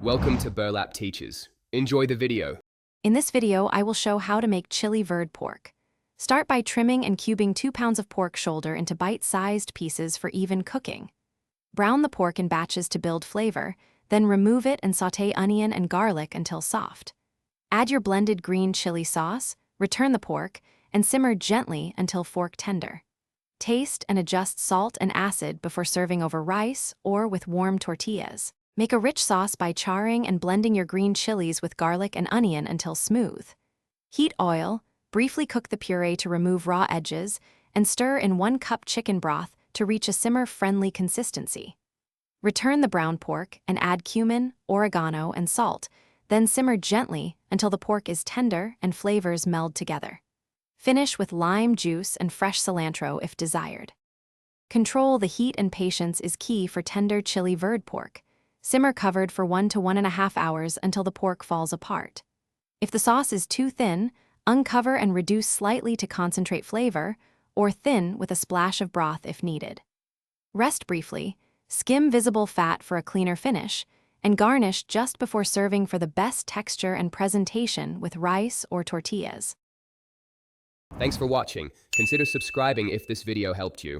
Welcome to Burlap Teachers. Enjoy the video. In this video, I will show how to make chili verde pork. Start by trimming and cubing 2 pounds of pork shoulder into bite-sized pieces for even cooking. Brown the pork in batches to build flavor, then remove it and sauté onion and garlic until soft. Add your blended green chili sauce, return the pork, and simmer gently until fork tender. Taste and adjust salt and acid before serving over rice or with warm tortillas. Make a rich sauce by charring and blending your green chilies with garlic and onion until smooth. Heat oil, briefly cook the puree to remove raw edges, and stir in 1 cup chicken broth to reach a simmer-friendly consistency. Return the brown pork and add cumin, oregano, and salt, then simmer gently until the pork is tender and flavors meld together. Finish with lime juice and fresh cilantro if desired. Control the heat and patience is key for tender chili verde pork. Simmer covered for 1 to 1.5 hours until the pork falls apart. If the sauce is too thin, uncover and reduce slightly to concentrate flavor, or thin with a splash of broth if needed. Rest briefly, skim visible fat for a cleaner finish, and garnish just before serving for the best texture and presentation with rice or tortillas. Thanks for watching. Consider subscribing if this video helped you.